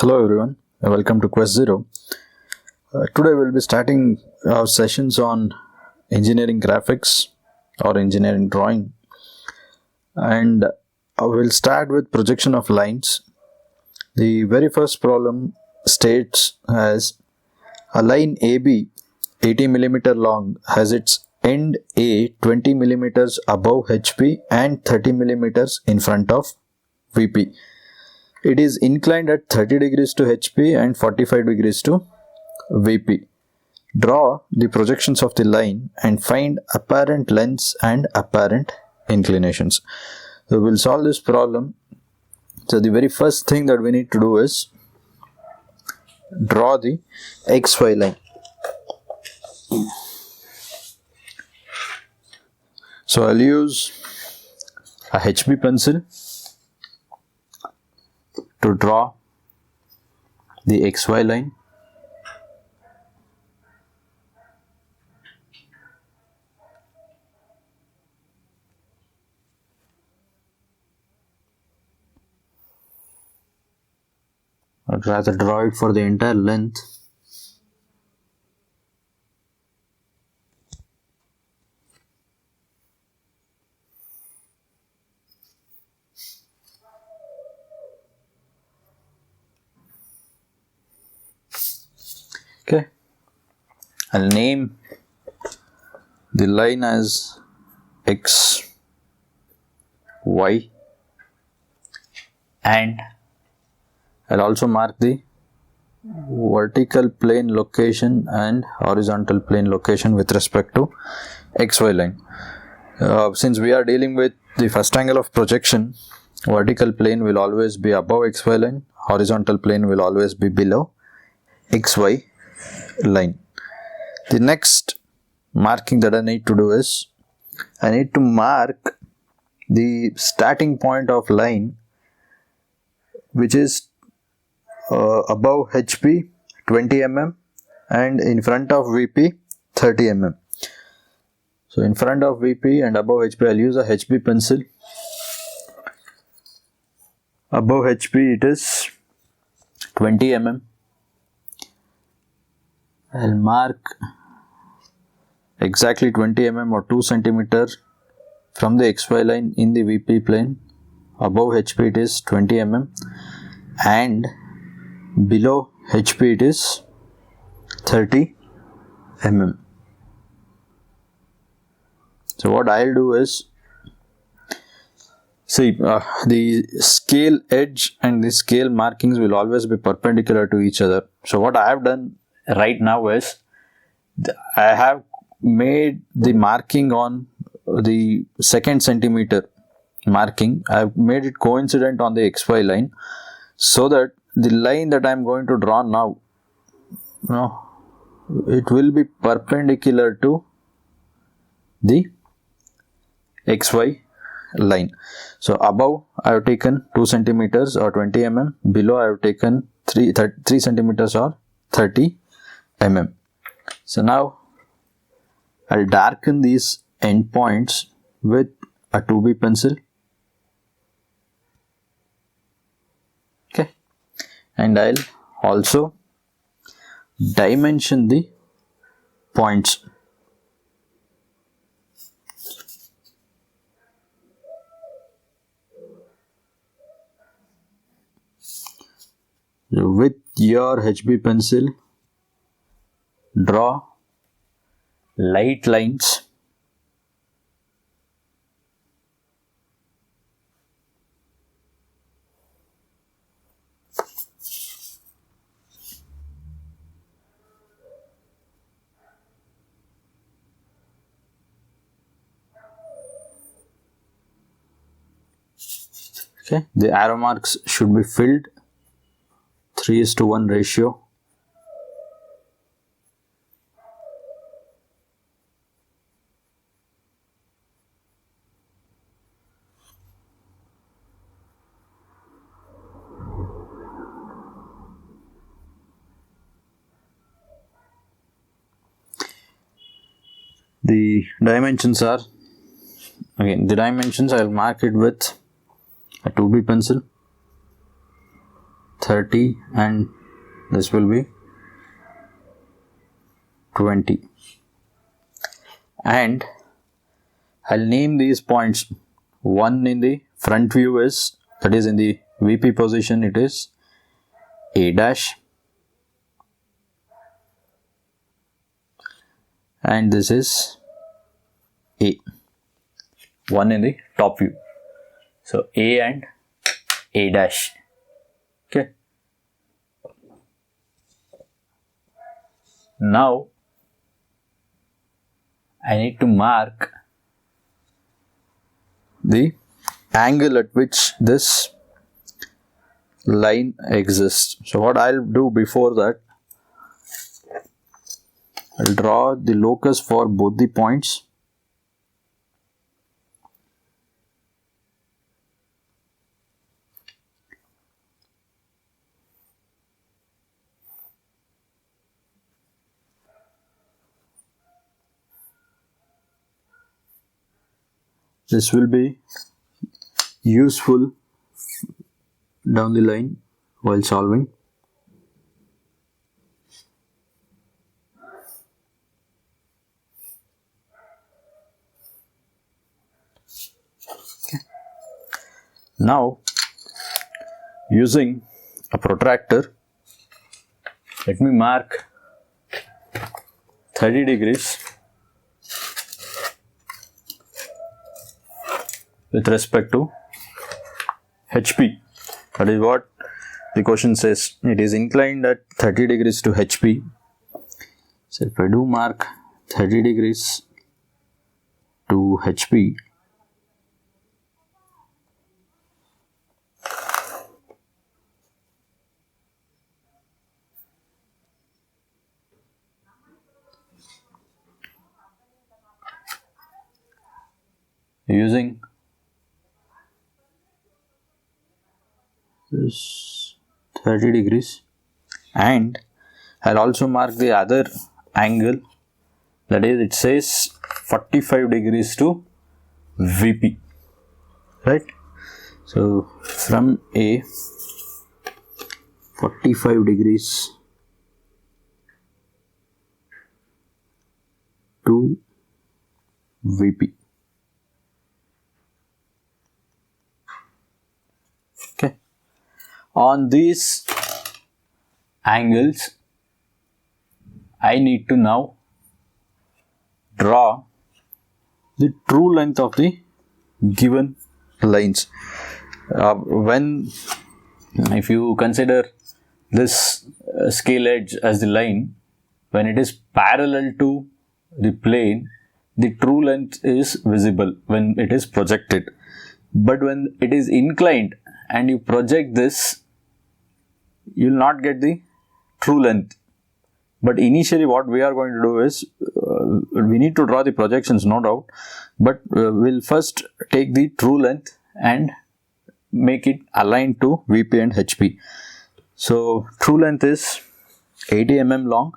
Hello everyone, welcome to Quest Zero. Today we'll be starting our sessions on engineering graphics or engineering drawing, and we'll start with projection of lines. The very first problem states as a line AB 80 mm long has its end A 20 mm above HP and 30 mm in front of VP. It is inclined at 30 degrees to HP and 45 degrees to VP. Draw the projections of the line and find apparent lengths and apparent inclinations. So we'll solve this problem. So the very first thing that we need to do is draw the XY line. So I'll use a HB pencil to draw the XY line. I'd rather draw it for the entire length. Okay, I'll name the line as X, Y, and I'll also mark the vertical plane location and horizontal plane location with respect to XY line. Since we are dealing with the first angle of projection, vertical plane will always be above XY line, horizontal plane will always be below XY line. The next marking that I need to do is I need to mark the starting point of line, which is above HP 20 mm and in front of VP 30 mm. So in front of VP and above HP I'll use a HB pencil. Above HP it is 20 mm. I'll mark exactly 20 mm or 2 cm from the XY line in the VP plane. Above HP it is 20 mm and below HP it is 30 mm. So what I'll do is, see, the scale edge and the scale markings will always be perpendicular to each other. So what I have done right now is I have made the marking on the second centimeter marking. I have made it coincident on the XY line so that the line that I am going to draw now, it will be perpendicular to the XY line. So above I have taken 2 centimeters or 20 mm, below I have taken 3 centimeters or 30 mm. So now I'll darken these endpoints with a 2B pencil. Okay, and I'll also dimension the points. So with your HB pencil, draw light lines okay. The arrow marks should be filled 3:1 ratio. The dimensions are, again, the dimensions I will mark it with a 2B pencil. 30 and this will be 20. And I'll name these points. One in the front view is, that is in the VP position, it is A dash, and this is A. One in the top view. So A and A dash. Okay. Now I need to mark the angle at which this line exists. So what I'll do before that, I'll draw the locus for both the points. This will be useful down the line while solving. Okay. Now, using a protractor, let me mark 30 degrees with respect to HP. That is what the question says. It is inclined at 30 degrees to HP. So if I do mark 30 degrees to HP, using this 30 degrees, and I'll also mark the other angle, that is, it says 45 degrees to VP, right? So from A, 45 degrees to VP. Okay. On these angles, I need to now draw the true length of the given lines. If you consider this scale edge as the line, when it is parallel to the plane, the true length is visible when it is projected. But when it is inclined and you project this, you will not get the true length. But initially what we are going to do is, we need to draw the projections, no doubt, but we'll first take the true length and make it aligned to VP and HP. So true length is 80 mm long.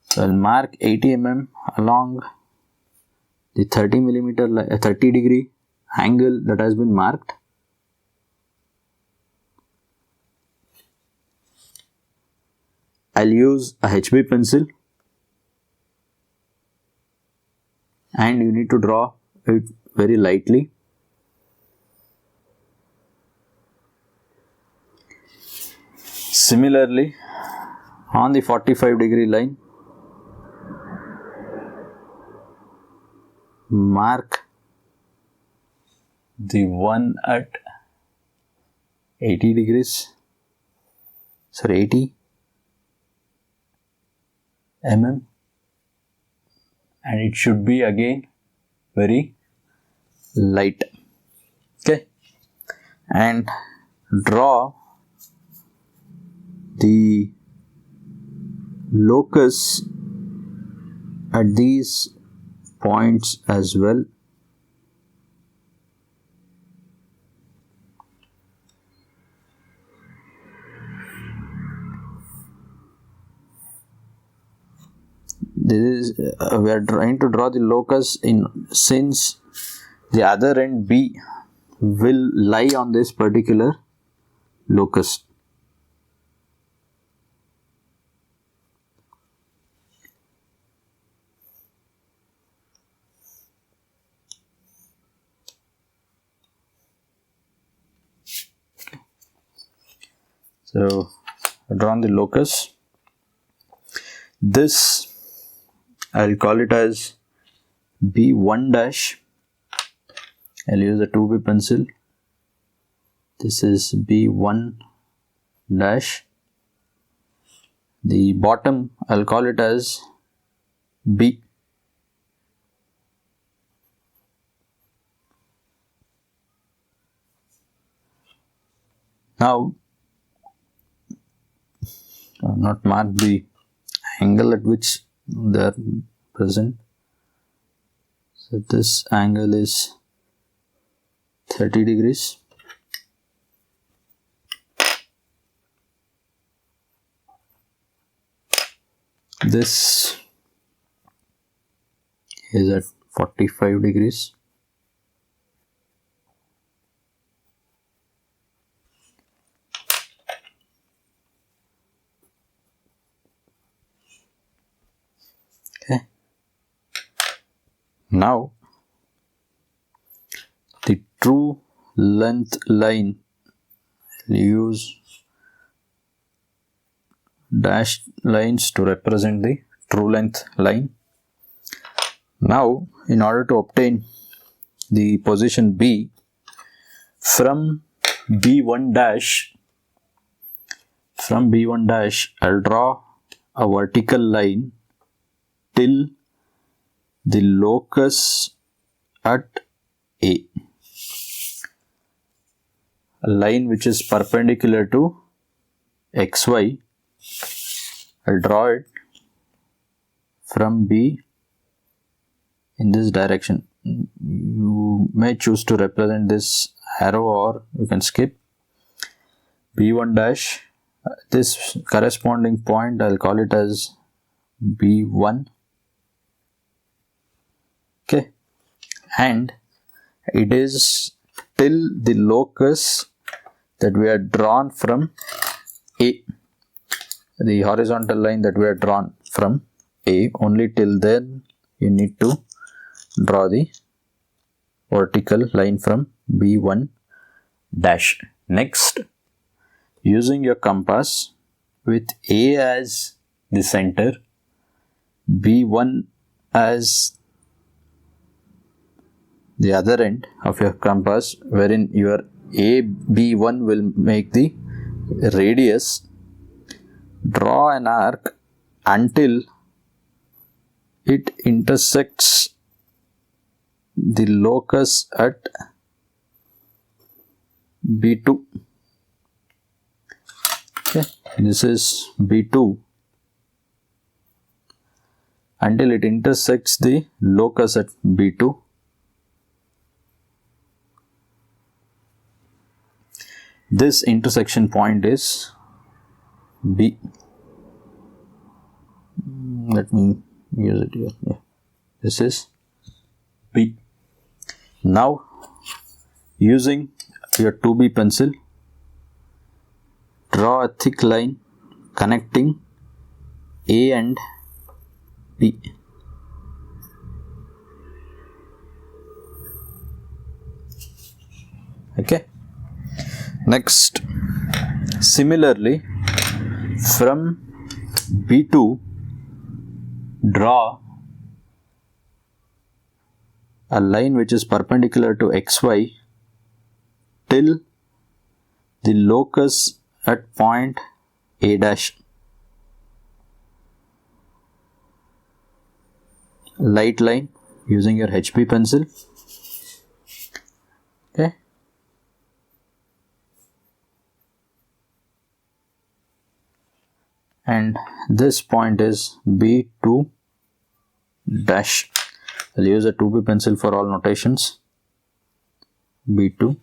So I'll mark 80 mm along the 30 degree angle that has been marked. I'll use a HB pencil, and you need to draw it very lightly. Similarly, on the 45 degree line, mark the one at 80 degrees, 80 mm, and it should be again very light. Okay, and draw the locus at these points as well. This is we are trying to draw the locus since the other end B will lie on this particular locus. So I've drawn the locus. This I'll call it as B1 dash. I'll use a 2B pencil. This is B1 dash. The bottom I'll call it as B. Now I've not marked the angle at which they are present. So this angle is 30 degrees. This is at 45 degrees. Okay. Now the true length line, I'll use dashed lines to represent the true length line. Now in order to obtain the position B, from B1 dash, I'll draw a vertical line till the locus at A, a line which is perpendicular to XY. I'll draw it from B in this direction. You may choose to represent this arrow or you can skip. B1 dash, this corresponding point I'll call it as B1. Okay, and it is till the locus that we are drawn from A, the horizontal line that we are drawn from A, only till then you need to draw the vertical line from B1 dash. Next, using your compass with A as the center, B1 as the other end of your compass, wherein your AB1 will make the radius, draw an arc until it intersects the locus at B2. Okay, this is B2, until it intersects the locus at B2. This intersection point is B. Let me use it here. Yeah. This is B. Now, using your 2B pencil, draw a thick line connecting A and B. Okay. Next, similarly, from B2, draw a line which is perpendicular to XY till the locus at point A dash. Light line using your HB pencil. Okay. And this point is B2 dash. I'll use a 2B pencil for all notations. B2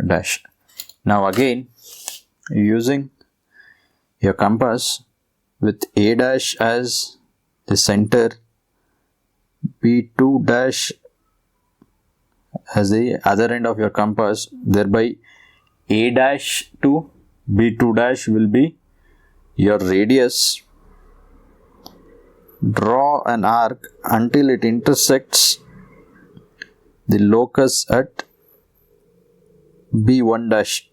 dash. Now again, using your compass with A dash as the center, B2 dash as the other end of your compass, thereby A dash to B2 dash will be your radius. Draw an arc until it intersects the locus at B1 dash.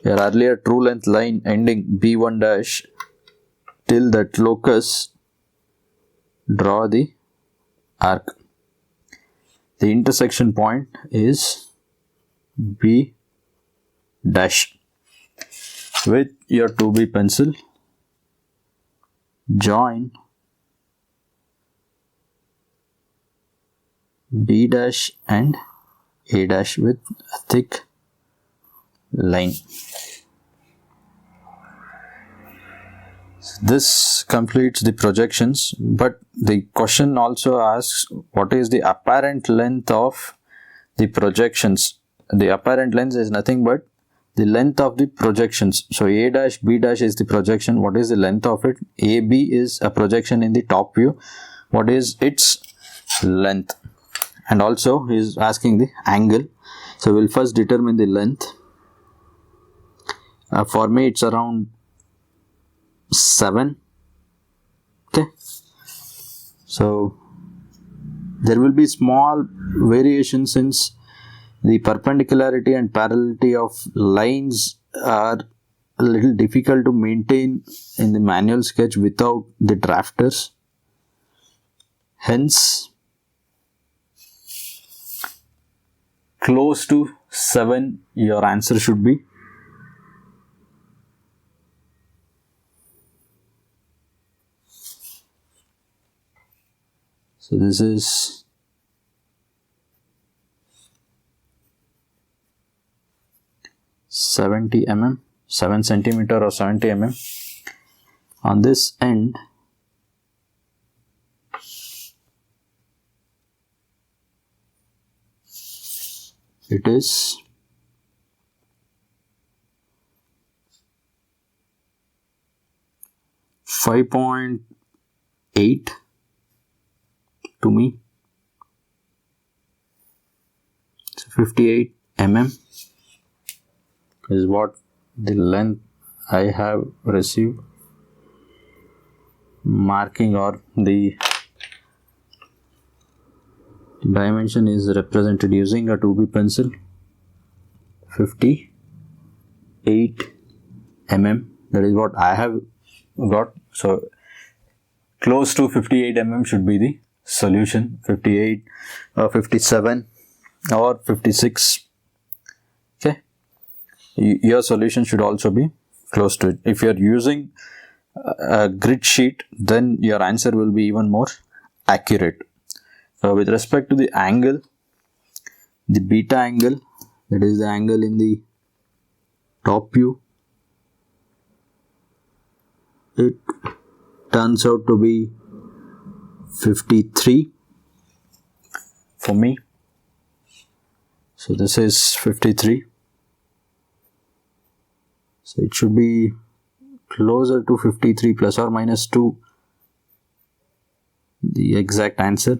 your earlier true length line ending B1 dash till that locus, draw the arc. The intersection point is B dash. With your 2B pencil, join B dash and A dash with a thick line. This completes the projections, but the question also asks what is the apparent length of the projections. The apparent length is nothing but the length of the projections. So A dash, B dash is the projection. What is the length of it? AB is a projection in the top view. What is its length? And also he is asking the angle. So we'll first determine the length. For me it's around 7. Okay. So there will be small variation since the perpendicularity and parallelity of lines are a little difficult to maintain in the manual sketch without the drafters. Hence, close to 7 your answer should be. So this is 70 mm, 7 centimeter or 70 mm. On this end, it is 5.8 to me. So 58 mm is what the length I have received. Marking or the dimension is represented using a 2B pencil. 58 mm, that is what I have got. So close to 58 mm should be the solution. 58 or 57 or 56. Okay, your solution should also be close to it. If you are using a grid sheet, then your answer will be even more accurate. With respect to the angle, the beta angle, that is the angle in the top view, it turns out to be 53 for me. So this is 53. So it should be closer to 53 plus or minus 2, the exact answer.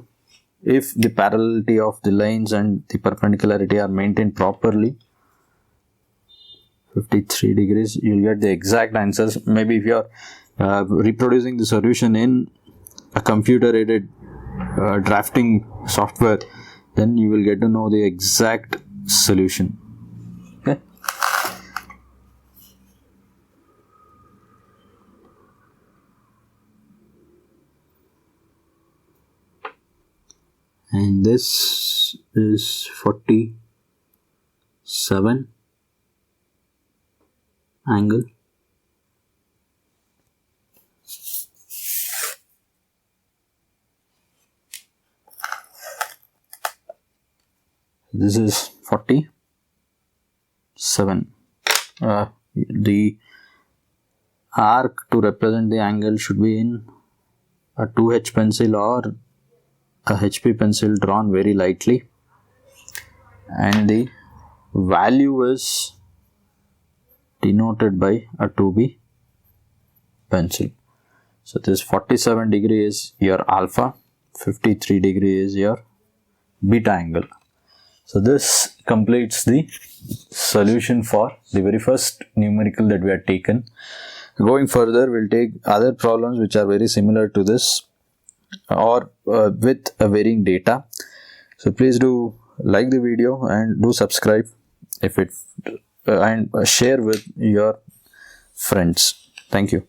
If the parallelity of the lines and the perpendicularity are maintained properly, 53 degrees, you'll get the exact answers. Maybe if you are reproducing the solution in a computer aided drafting software, then you will get to know the exact solution. Okay. And this is 47 angle. This is 47. The arc to represent the angle should be in a 2H pencil or a HP pencil drawn very lightly, and the value is denoted by a 2B pencil. So this 47 degree is your alpha, 53 degree is your beta angle. So this completes the solution for the very first numerical that we had taken. Going further, we'll take other problems which are very similar to this or with a varying data. So please do like the video and do subscribe if it and share with your friends. Thank you.